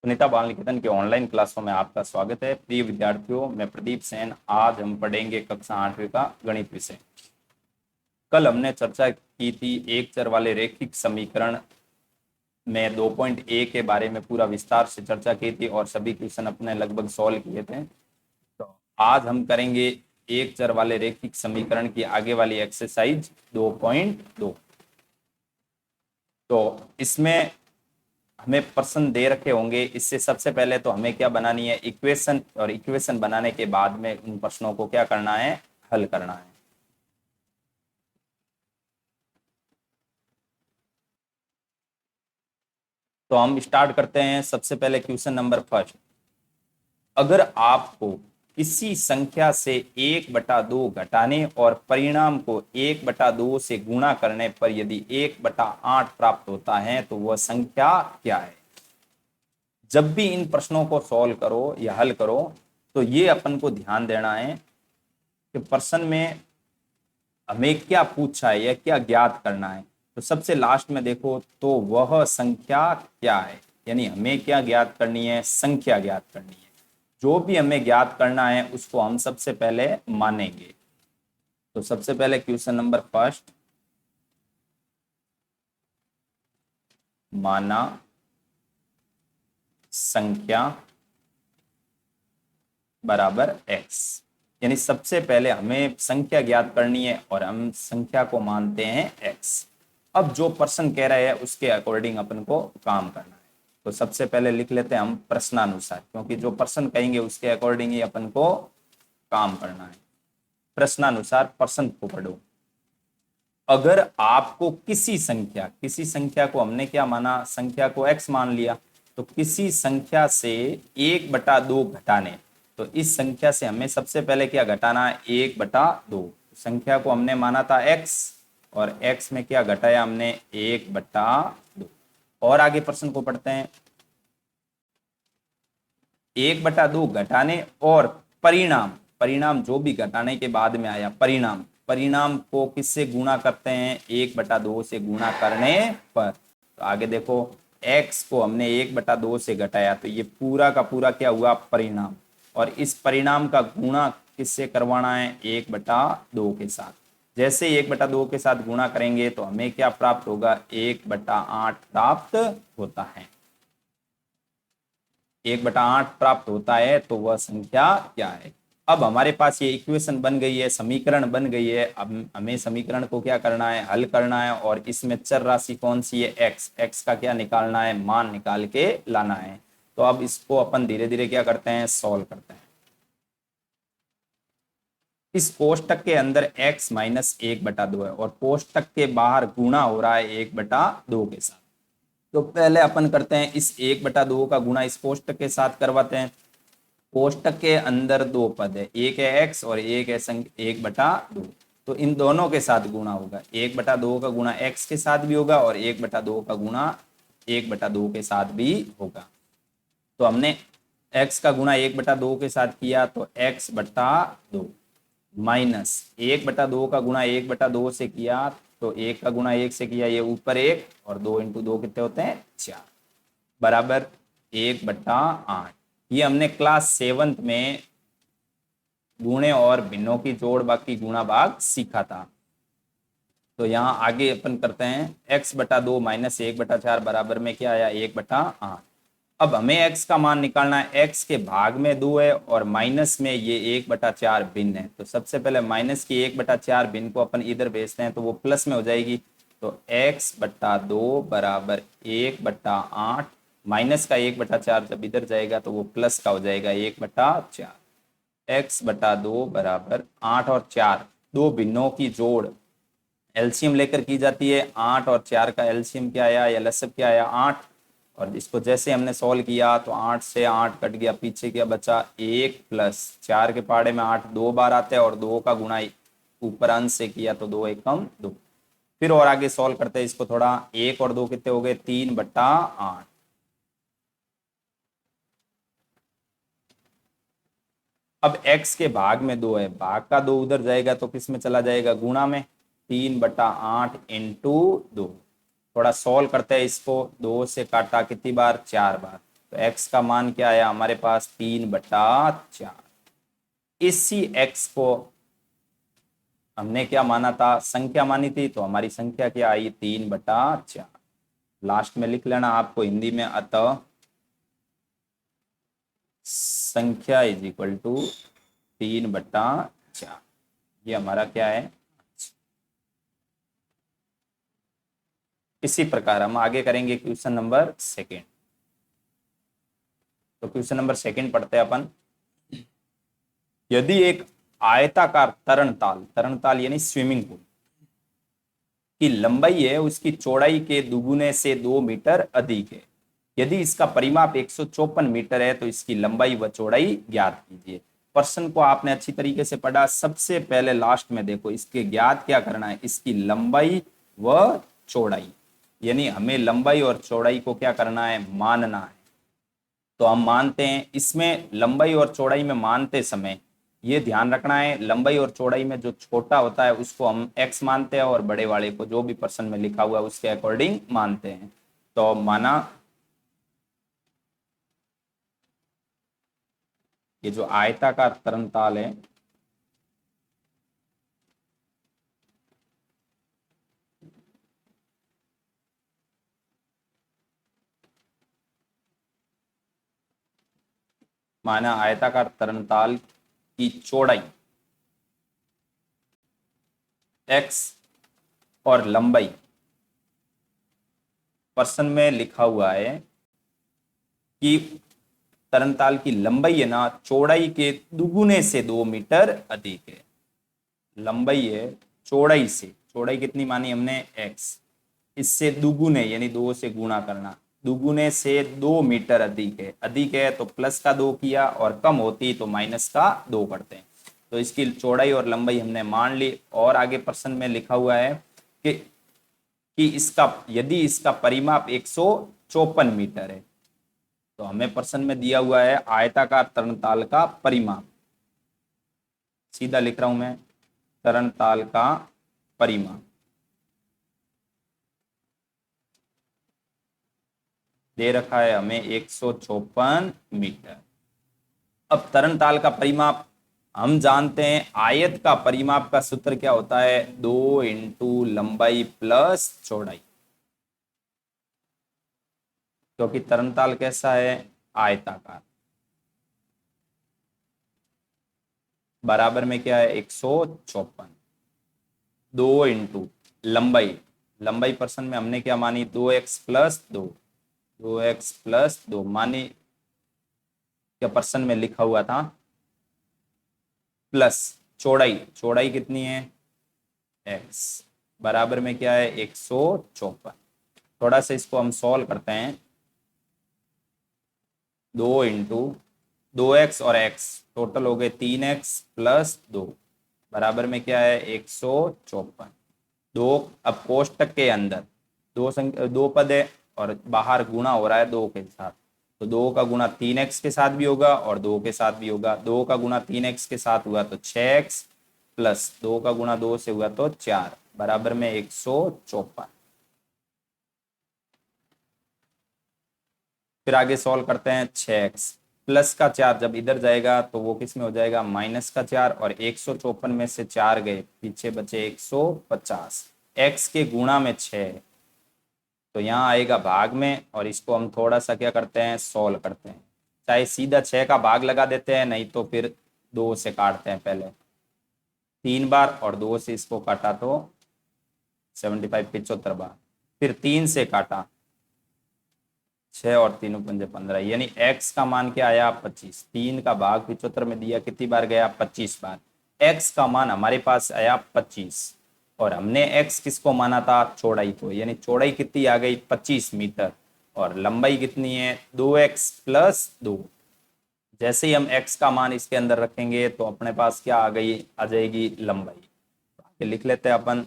सुनीता बाल निकेतन के ऑनलाइन क्लासों में आपका स्वागत है। प्रिय विद्यार्थियों, मैं प्रदीप सेन। आज हम पढ़ेंगे कक्षा 8वीं का गणित विषय। कल हमने चर्चा की थी एक चर वाले रैखिक समीकरण में 2.a के बारे में पूरा विस्तार से चर्चा की थी और सभी क्वेश्चन अपने लगभग सॉल्व किए थे। तो आज हम करेंगे एक चर वाले रैखिक समीकरण की आगे वाली एक्सरसाइज 2.2। तो इसमें हमें प्रश्न दे रखे होंगे। इससे सबसे पहले तो हमें क्या बनानी है, इक्वेशन, और इक्वेशन बनाने के बाद में उन प्रश्नों को क्या करना है, हल करना है। तो हम स्टार्ट करते हैं। सबसे पहले क्वेश्चन नंबर फर्स्ट। अगर आपको किसी संख्या से 1/2 घटाने और परिणाम को 1/2 से गुणा करने पर यदि 1/8 प्राप्त होता है तो वह संख्या क्या है। जब भी इन प्रश्नों को सॉल्व करो या हल करो तो ये अपन को ध्यान देना है कि प्रश्न में हमें क्या पूछा है या क्या ज्ञात करना है। तो सबसे लास्ट में देखो तो वह संख्या क्या है, यानी हमें क्या ज्ञात करनी है, संख्या ज्ञात करनी है। जो भी हमें ज्ञात करना है उसको हम सबसे पहले मानेंगे। तो सबसे पहले क्वेश्चन नंबर फर्स्ट, माना संख्या बराबर x। यानी सबसे पहले हमें संख्या ज्ञात करनी है और हम संख्या को मानते हैं x। अब जो प्रश्न कह रहा है उसके अकॉर्डिंग अपन को काम करना है। तो सबसे पहले लिख लेते हैं हम प्रश्नानुसार, क्योंकि जो प्रश्न कहेंगे उसके अकॉर्डिंग ही अपन को काम करना है। प्रश्नानुसार प्रश्न को पढ़ो। अगर आपको किसी संख्या को हमने क्या माना, संख्या को x मान लिया। तो किसी संख्या से 1/2 घटाने, तो इस संख्या से हमें सबसे पहले क्या घटाना है, 1/2। संख्या को हमने माना था x और x में क्या घटाया हमने, 1/2। और आगे प्रश्न को पढ़ते हैं। 1/2 घटाने और परिणाम, परिणाम जो भी घटाने के बाद में आया परिणाम, परिणाम को किससे गुणा करते हैं, 1/2 से गुणा करने पर। तो आगे देखो, x को हमने 1/2 से घटाया तो ये पूरा का पूरा क्या हुआ, परिणाम। और इस परिणाम का गुणा किससे करवाना है, 1/2 के साथ। जैसे 1/2 के साथ गुणा करेंगे तो हमें क्या प्राप्त होगा, 1/8 प्राप्त होता है। 1/8 प्राप्त होता है तो वह संख्या क्या है। अब हमारे पास ये इक्वेशन बन गई है, समीकरण बन गई है। अब हमें समीकरण को क्या करना है, हल करना है। और इसमें चर राशि कौन सी है, x। x का क्या निकालना है, मान निकाल के लाना है। तो अब इसको अपन धीरे धीरे क्या करते हैं, सॉल्व करते हैं। इस कोष्टक के अंदर x माइनस 1/2 है और कोष्टक के बाहर गुणा हो रहा है 1/2 के साथ। तो पहले अपन करते हैं इस 1/2 का गुणा इस कोष्टक के साथ करवाते हैं। कोष्टक के अंदर दो पद है, एक है x और एक है 1/2। तो इन दोनों के साथ गुणा होगा। 1/2 का गुणा x के साथ भी होगा और 1/2 का गुणा 1/2 के साथ भी होगा। तो हमने x का गुणा 1/2 के साथ किया तो x/2 माइनस 1/2 का गुणा 1/2 से किया तो 1 का गुणा 1 से किया, ये ऊपर 1 और 2 इंटू 2 कितने होते हैं, 4, बराबर 1/8। ये हमने क्लास 7th में गुणे और भिन्नों की जोड़ बाकी गुणा भाग सीखा था। तो यहाँ आगे अपन करते हैं, x/2 माइनस 1/4 बराबर में क्या आया, 1/8। अब हमें x का मान निकालना है। x के भाग में 2 है और माइनस में ये 1/4 भिन्न है। तो सबसे पहले माइनस की 1/4 भिन्न को अपन इधर भेजते हैं तो वो प्लस में हो जाएगी। तो x/2 बराबर 1/8, माइनस का 1/4 जब इधर जाएगा तो वो प्लस का हो जाएगा 1/4। x/2 बराबर 8 और 4, दो भिन्नों की जोड़ एलसीएम लेकर की जाती है। 8 और 4 का एलसीएम क्या आया या लसब क्या आया, 8। और इसको जैसे हमने सॉल्व किया तो 8 से 8 कट गया, पीछे क्या बचा, 1 प्लस 4 के पहाड़े में 8 2 बार आते हैं और 2 का गुणा ऊपर अंश से किया तो 2 एकम 2। फिर और आगे सॉल्व करते हैं इसको थोड़ा, 1 और 2 कितने हो गए, 3/8। अब x के भाग में 2 है, भाग का 2 उधर जाएगा तो किस में चला जाएगा, गुणा में। 3/8 इंटू 2। थोड़ा सॉल्व करते हैं इसको, 2 से काटा कितनी बार, 4 बार। तो x का मान क्या आया हमारे पास 3/4। इसी x को हमने क्या माना था, संख्या मानी थी, तो हमारी संख्या क्या आई 3/4। लास्ट में लिख लेना आपको हिंदी में, अतः संख्या इज इक्वल टू 3/4। ये हमारा क्या है। इसी प्रकार हम आगे करेंगे क्वेश्चन नंबर सेकेंड। तो क्वेश्चन नंबर सेकेंड पढ़ते हैं अपन। यदि एक आयताकार तरणताल यानी स्विमिंग पूल की लंबाई है उसकी चौड़ाई के दुगुने से 2 मीटर अधिक है, यदि इसका परिमाप 154 मीटर है तो इसकी लंबाई व चौड़ाई ज्ञात कीजिए। प्रश्न को आपने अच्छी तरीके से पढ़ा। सबसे पहले लास्ट में देखो इसके ज्ञात क्या करना है, इसकी लंबाई व चौड़ाई, यानी हमें लंबाई और चौड़ाई को क्या करना है, मानना है। तो हम मानते हैं, इसमें लंबाई और चौड़ाई में मानते समय ये ध्यान रखना है, लंबाई और चौड़ाई में जो छोटा होता है उसको हम x मानते हैं और बड़े वाले को जो भी प्रश्न में लिखा हुआ है उसके अकॉर्डिंग मानते हैं। तो माना ये जो आयताकार तरणताल है माना आयताकार तरणताल की चौड़ाई x और लंबाई, प्रश्न में लिखा हुआ है कि तरणताल की लंबाई है ना चौड़ाई के दुगुने से 2 मीटर अधिक है। लंबाई है चौड़ाई से, चौड़ाई कितनी मानी हमने x, इससे दुगुने यानी 2 से गुणा करना, दुगुने से 2 मीटर अधिक है। अधिक है तो प्लस का 2 किया और कम होती तो माइनस का 2 करते हैं। तो इसकी चौड़ाई और लंबाई हमने मान ली। और आगे प्रश्न में लिखा हुआ है कि इसका यदि इसका परिमाप 154 मीटर है, तो हमें प्रश्न में दिया हुआ है आयताकार तरणताल का परिमाप। सीधा लिख रहा हूं मैं, तरणताल का परिमाप दे रखा है हमें 154 मीटर। अब तरणताल का परिमाप हम जानते हैं, आयत का परिमाप का सूत्र क्या होता है, 2 इंटू लंबाई प्लस चौड़ाई, क्योंकि तरणताल कैसा है, आयताकार। बराबर में क्या है 154, 2 इंटू लंबाई, लंबाई प्रश्न में हमने क्या मानी 2x प्लस 2, 2x प्लस 2 मानी, क्या प्रश्न में लिखा हुआ था, प्लस चौड़ाई, चौड़ाई कितनी है x, बराबर में क्या है 154। थोड़ा सा इसको हम सॉल्व करते हैं, 2 इंटू 2x और x टोटल हो गए 3x प्लस 2, बराबर में क्या है 154। दो अब कोष्टक के अंदर दो पद है और बाहर गुणा हो रहा है 2 के साथ, तो 2 का गुणा 3x के साथ भी होगा और 2 के साथ भी होगा। 2 का गुणा 3x के साथ हुआ तो 6x प्लस 2 का गुणा 2 से हुआ तो 4, बराबर में 154। फिर आगे सॉल्व करते हैं, 6x प्लस का 4 जब इधर जाएगा तो वो किस में हो जाएगा, माइनस का 4, और 154 में से 4 गए, पीछे बचे 150। x के गुणा में 6 तो यहाँ आएगा भाग में, और इसको हम थोड़ा सा क्या करते हैं, सॉल्व करते हैं। चाहे सीधा 6 का भाग लगा देते हैं, नहीं तो फिर 2 से काटते हैं, पहले 3 बार और 2 से इसको काटा तो 75 75 बार, फिर 3 से काटा 6 और 3 पंजे 15, यानी x का मान क्या आया 25। 3 का भाग 75 में दिया, कितनी बार गया 25 बार। x का मान हमारे पास आया 25 और हमने x किसको माना था, चौड़ाई को, यानी चौड़ाई कितनी आ गई 25 मीटर और लंबाई कितनी है 2x प्लस 2। जैसे ही हम x का मान इसके अंदर रखेंगे तो अपने पास क्या आ जाएगी लंबाई। लिख लेते हैं अपन,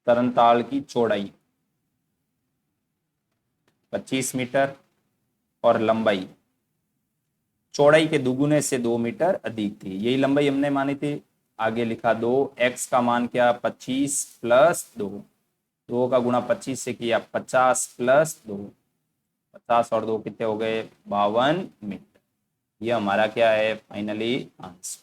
तरणताल की चौड़ाई 25 मीटर और लंबाई चौड़ाई के दुगुने से 2 मीटर अधिक थी, यही लंबाई हमने मानी थी। आगे लिखा 2, x का मान क्या 25 प्लस 2, 2 का गुणा 25 से किया 50 प्लस 2, 50 और 2 कितने हो गए 52 मीटर। ये हमारा क्या है फाइनली आंसर।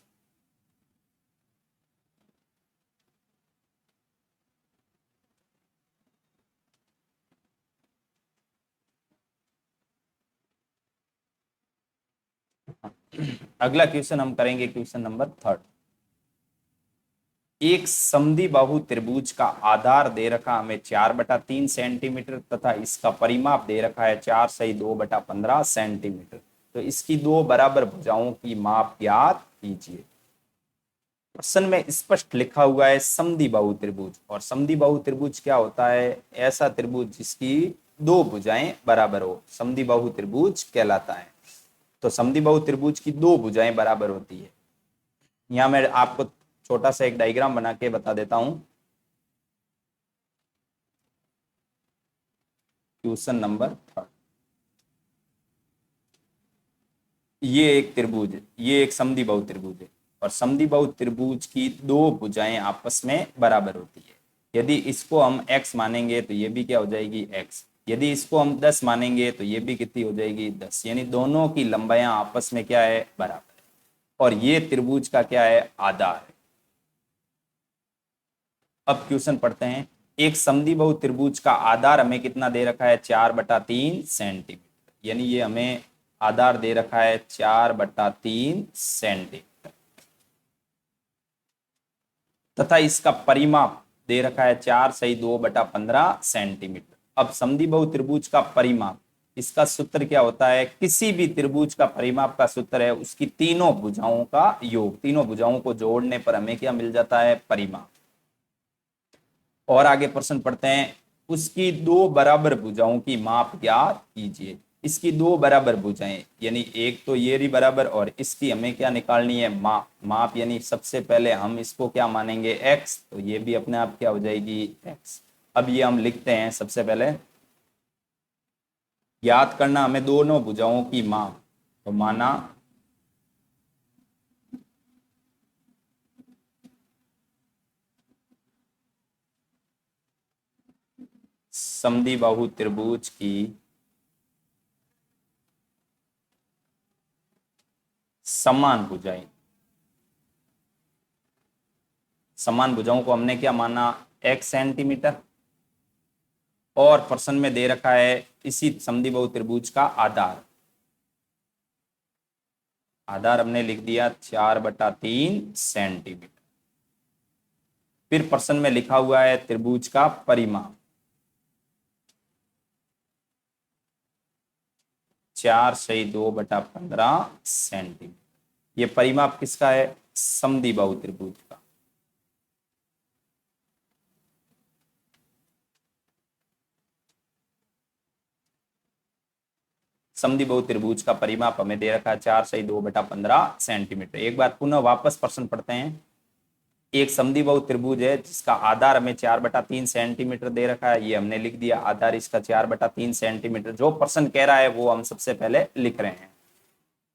अगला क्वेश्चन हम करेंगे क्वेश्चन नंबर 3। एक समद्विबाहु त्रिभुज का आधार दे रखा हमें 4/3 सेंटीमीटर तथा इसका परिमाप दे रखा है 4/2 15 सेंटीमीटर। तो इसकी दो बराबर भुजाओं की माप ज्ञात कीजिए। प्रश्न में स्पष्ट लिखा हुआ है समद्विबाहु त्रिभुज, और समद्विबाहु त्रिभुज क्या होता है, ऐसा त्रिभुज जिसकी दो भुजाएं बराबर हो, समद्विबाहु त्रिभुज कहलाता है। तो समद्विबाहु त्रिभुज की दो भुजाएं बराबर होती है। यहां मैं आपको छोटा सा एक डायग्राम बना के बता देता हूं। क्वेश्चन नंबर 3, ये एक त्रिभुज है, ये एक समद्विबाहु त्रिभुज है, और समद्विबाहु त्रिभुज की दो भुजाएं आपस में बराबर होती है। यदि इसको हम x मानेंगे तो ये भी क्या हो जाएगी x, यदि इसको हम 10 मानेंगे तो ये भी कितनी हो जाएगी 10, यानी दोनों की लंबाइयां आपस में क्या है बराबर है। और ये त्रिभुज का क्या है आधार है। अब क्वेश्चन पढ़ते हैं। एक समद्विबाहु त्रिभुज का आधार हमें कितना दे रखा है 4/3 सेंटीमीटर, यानी ये हमें आधार दे रखा है 4/3 सेंटीमीटर तथा इसका परिमाप दे रखा है 4/2 15 सेंटीमीटर। अब समद्विबाहु त्रिभुज का परिमाप, इसका सूत्र क्या होता है, किसी भी त्रिभुज का परिमाप का सूत्र है उसकी तीनों भुजाओं का योग, तीनों भुजाओं को जोड़ने पर हमें क्या मिल जाता है परिमाप। और आगे प्रश्न पढ़ते हैं। उसकी दो बराबर भुजाओं की माप ज्ञात कीजिए। इसकी दो बराबर भुजाएं, यानी एक तो ये रही बराबर, और इसकी हमें क्या निकालनी है माप, यानी सबसे पहले हम इसको क्या मानेंगे x, तो ये भी अपने आप क्या हो जाएगी x। अब ये हम लिखते हैं। सबसे पहले ज्ञात करना हमें दोनों भुजाओं की माप, तो माना समद्विबाहु त्रिभुज की समान भुजाएं, समान भुजाओं को हमने क्या माना x सेंटीमीटर, और प्रश्न में दे रखा है इसी समद्विबाहु त्रिभुज का आधार, आधार हमने लिख दिया 4/3 सेंटीमीटर। फिर प्रश्न में लिखा हुआ है त्रिभुज का परिमाप 4/2 15 सेंटीमीटर। ये परिमाप किसका है समद्विबाहु त्रिभुज का। समद्विबाहु त्रिभुज का परिमाप हमें दे रखा है 4/2 15 सेंटीमीटर। एक बार पुनः वापस प्रश्न पढ़ते हैं। एक समद्विबाहु त्रिभुज है जिसका आधार हमें 4/3 सेंटीमीटर दे रखा है, ये हमने लिख दिया आधार इसका 4/3 सेंटीमीटर। जो प्रश्न कह रहा है वो हम सबसे पहले लिख रहे हैं।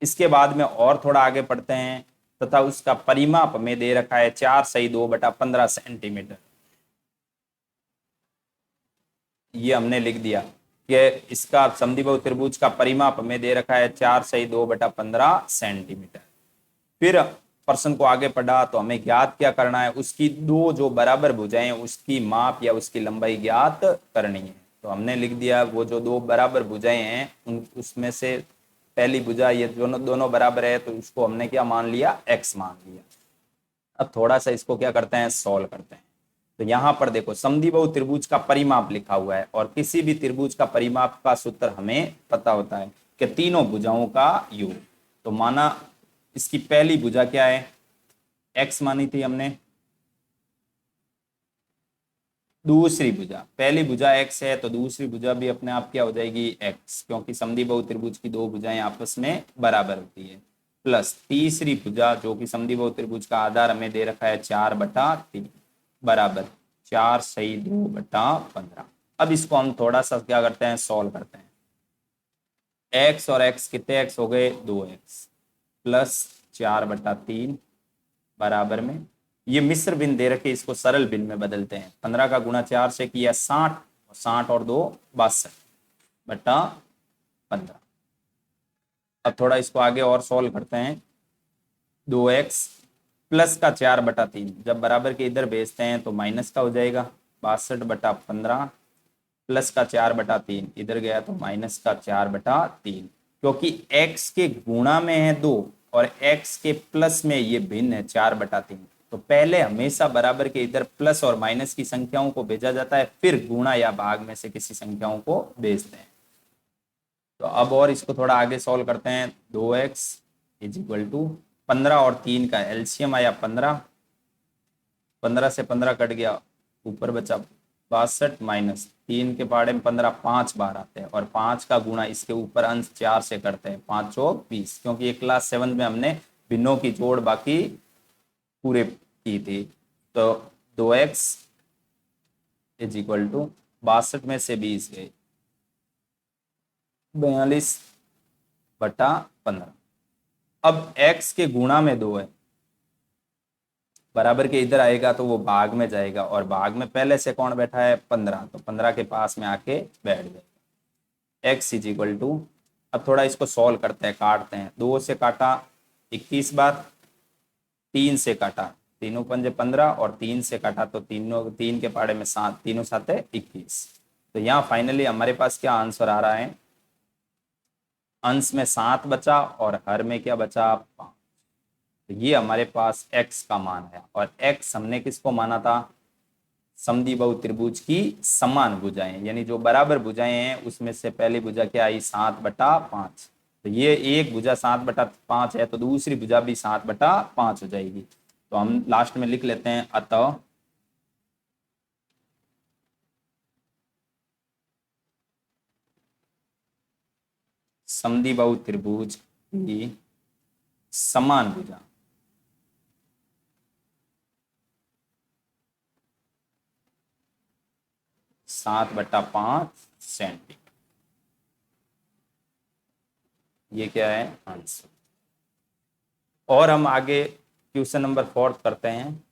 इसके बाद में और थोड़ा आगे पढ़ते हैं। तथा उसका परिमाप हमें दे रखा है 4/2 15 सेंटीमीटर, ये हमने लिख दिया कि इसका समद्विबाहु त्रिभुज का परिमाप हमें दे रखा है 4/2 15 सेंटीमीटर। फिर प्रश्न को आगे पढ़ा तो हमें ज्ञात क्या करना है, उसकी दो जो बराबर भुजाएं उसकी माप या उसकी लंबाई ज्ञात करनी है। तो हमने लिख दिया वो जो दो बराबर भुजाएं हैं उसमें से पहली भुजा ये दोनों बराबर है, तो उसको हमने क्या मान लिया x मान लिया। अब थोड़ा सा इसको क्या करते हैं सॉल्व करते हैं। तो यहाँ पर देखो समद्विबाहु त्रिभुज का परिमाप लिखा हुआ है, और किसी भी त्रिभुज का परिमाप का सूत्र हमें पता होता है कि तीनों भुजाओं का योग। तो माना इसकी पहली भुजा क्या है x मानी थी हमने, दूसरी भुजा, पहली भुजा x है तो दूसरी भुजा भी अपने आप क्या हो जाएगी x, क्योंकि समद्विबाहु त्रिभुज की दो भुजाएं आपस में बराबर होती है। प्लस तीसरी भुजा जो कि समद्विबाहु त्रिभुज का आधार हमें दे रखा है 4/3 बराबर 4/2 15। अब इसको हम थोड़ा सा क्या करते हैं सॉल्व करते हैं। x और x कितने x हो गए 2x, प्लस 4/3 बराबर में, ये मिश्र भिन्न दे रखे, इसको सरल भिन्न में बदलते हैं। 15 का गुणा 4 से किया 60, 60 और 2 62/15। अब थोड़ा इसको आगे और सॉल्व करते हैं। 2x प्लस का 4/3 जब बराबर के इधर भेजते हैं तो माइनस का हो जाएगा, 62/15 प्लस का 4/3 इधर गया तो माइनस का 4/3, क्योंकि x के गुणा में है 2 और x के प्लस में ये भिन्न है 4/3। तो पहले हमेशा बराबर के इधर प्लस और माइनस की संख्याओं को भेजा जाता है, फिर गुणा या भाग में से किसी संख्याओं को भेजते हैं। तो अब और इसको थोड़ा आगे सॉल्व करते हैं। 2x इज इक्वल टू 15 और 3 का एलसीएम आया 15, 15 से 15 कट गया, ऊपर बचा 62 माइनस 3 के पहाड़े में 15 5 बार आते हैं, और 5 का गुणा इसके ऊपर अंश 4 से करते हैं, 5 और 20, क्योंकि ये क्लास 7 में हमने भिन्नों की जोड़ बाकी पूरे की थी। तो 2x इज इक्वल टू 62 में से 20 गए 42/15। अब x के गुणा में 2 है, बराबर के इधर आएगा तो वो भाग में जाएगा, और भाग में पहले से कौन बैठा है 15, तो 15 के पास में आके बैठ जाएगा। x इज इक्वल टू, अब थोड़ा इसको सॉल्व करते हैं, काटते हैं। 2 से काटा 21 बार, 3 से काटा, तीनों पंजे 15 और 3 से काटा तो 3 के पहाड़े में 7, तीनों 7 है 21। तो यहाँ फाइनली हमारे पास क्या आंसर आ रहा है, अंश में 7 बचा और हर में क्या बचा 5। तो ये हमारे पास x का मान है, और x हमने किसको माना था, समद्विबाहु त्रिभुज की समान भुजाएं, यानी जो बराबर भुजाएं हैं उसमें से पहली भुजा क्या आई 7/5। तो ये एक भुजा 7/5 है, तो दूसरी भुजा भी 7/5 हो जाएगी। तो हम लास्ट में लिख लेते हैं, अतः समद्विबाहु त्रिभुज की समान भुजा 7/5 सेंटीमीटर, ये क्या है आंसर। और हम आगे क्वेश्चन नंबर 4 करते हैं।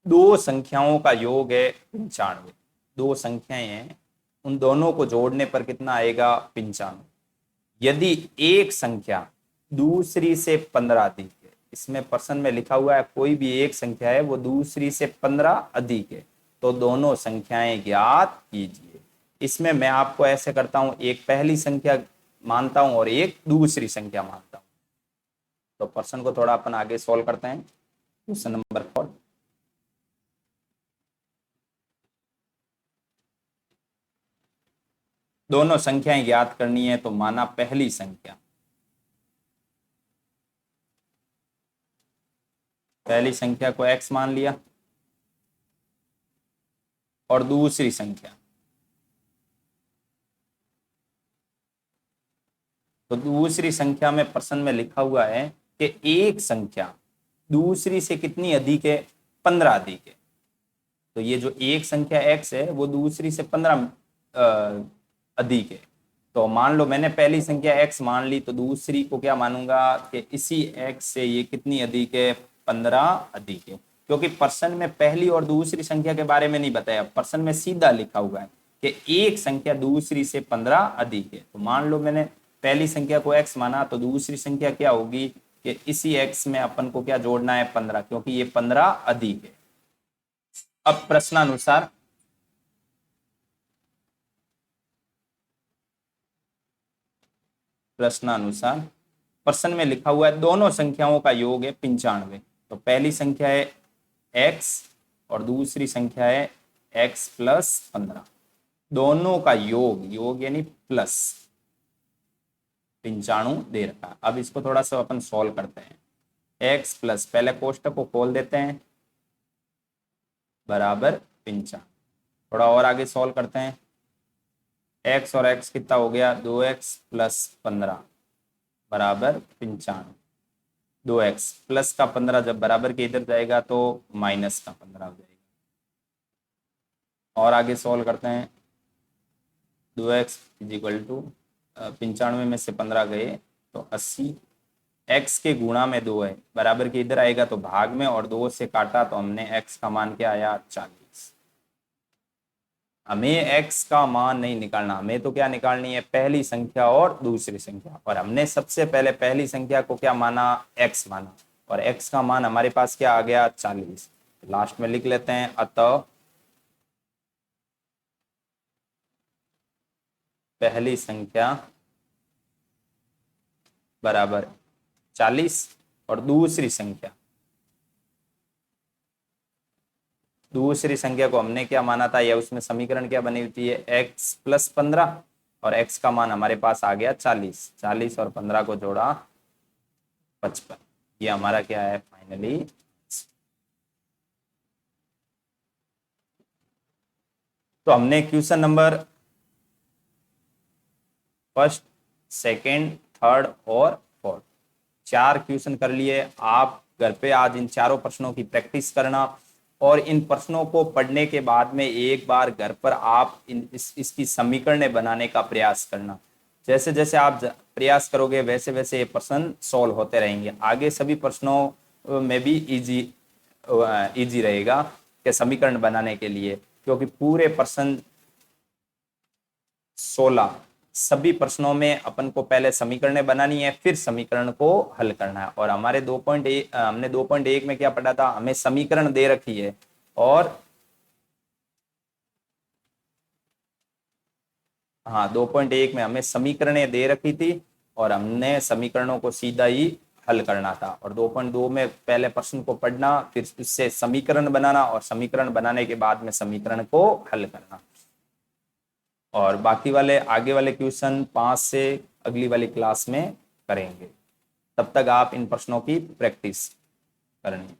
दो संख्याओं का योग है 95, दो संख्याएं हैं, उन दोनों को जोड़ने पर कितना आएगा 95। यदि एक संख्या दूसरी से 15 अधिक है, इसमें प्रश्न में लिखा हुआ है कोई भी एक संख्या है वो दूसरी से 15 अधिक है, तो दोनों संख्याएं ज्ञात कीजिए। इसमें मैं आपको ऐसे करता हूं, एक पहली संख्या मानता हूं और एक दूसरी संख्या मानता हूं। तो प्रश्न को थोड़ा अपन आगे सॉल्व करते हैं। क्वेश्चन नंबर 4, दोनों संख्याएं ज्ञात करनी है, तो माना पहली संख्या, पहली संख्या को x मान लिया, और दूसरी संख्या, तो दूसरी संख्या में प्रश्न में लिखा हुआ है कि एक संख्या दूसरी से कितनी अधिक है 15 अधिक है। तो ये जो एक संख्या x है वो दूसरी से 15 अधिक है। तो मान लो मैंने पहली संख्या x मान ली, तो दूसरी को क्या मानूंगा कि इसी x से ये कितनी अधिक है 15 अधिक है, क्योंकि प्रश्न में पहली और दूसरी संख्या के बारे में नहीं बताया, प्रश्न में सीधा लिखा हुआ है कि एक संख्या दूसरी से 15 अधिक है। तो मान लो मैंने पहली संख्या को x माना, तो दूसरी संख्या क्या होगी कि इसी x में अपन को क्या जोड़ना है 15, क्योंकि ये 15 अधिक है। अब प्रश्नानुसार प्रश्न में लिखा हुआ है दोनों संख्याओं का योग है 95। तो पहली संख्या है x और दूसरी संख्या है x प्लस 15, दोनों का योग यानी प्लस 95 दे रखा है। अब इसको थोड़ा सा अपन सॉल्व करते हैं। x प्लस, पहले कोष्टक को खोल देते हैं, बराबर 95। थोड़ा और आगे सॉल्व करते हैं। x और x कितना हो गया 2x प्लस 15 बराबर 95। 2x प्लस का 15 जब बराबर के इधर जाएगा तो माइनस का 15 हो जाएगा। और आगे सॉल्व करते हैं। 2x इज इक्वल टू 95 में से 15 गए तो 80 x के गुणा में 2 है, बराबर के इधर आएगा तो भाग में, और 2 से काटा तो हमने x का मान क्या आया 40। हमें x का मान नहीं निकालना, हमें तो क्या निकालनी है पहली संख्या और दूसरी संख्या, और हमने सबसे पहले पहली संख्या को क्या माना x माना, और x का मान हमारे पास क्या आ गया 40। लास्ट में लिख लेते हैं अतः पहली संख्या बराबर 40 और दूसरी संख्या को हमने क्या माना था, या उसमें समीकरण क्या बनी होती है x प्लस 15, और x का मान हमारे पास आ गया 40। 40 और 15 को जोड़ा 55। ये हमारा क्या है फाइनली। तो हमने question number first, second, third और फोर्थ 4 क्वेश्चन कर लिए। आप घर पे आज इन चारों प्रश्नों की प्रैक्टिस करना, और इन प्रश्नों को पढ़ने के बाद में एक बार घर पर आप इसकी समीकरणें बनाने का प्रयास करना। जैसे जैसे आप प्रयास करोगे वैसे वैसे ये प्रश्न सॉल्व होते रहेंगे। आगे सभी प्रश्नों में भी इजी रहेगा कि समीकरण बनाने के लिए, क्योंकि पूरे प्रश्न 16 सभी प्रश्नों में अपन को पहले समीकरणें बनानी है, फिर समीकरण को हल करना है। और हमारे 2.1 हमने 2.1 में क्या पढ़ा था, हमें समीकरण दे रखी है और हाँ 2.1 में हमें समीकरणें दे रखी थी और हमने समीकरणों को सीधा ही हल करना था। और 2.2 में पहले प्रश्न को पढ़ना, फिर उससे समीकरण बनाना, और समीकरण बनाने के बाद में समीकरण को हल करना। और बाकी वाले आगे वाले क्वेश्चन 5 से अगली वाली क्लास में करेंगे। तब तक आप इन प्रश्नों की प्रैक्टिस करनी।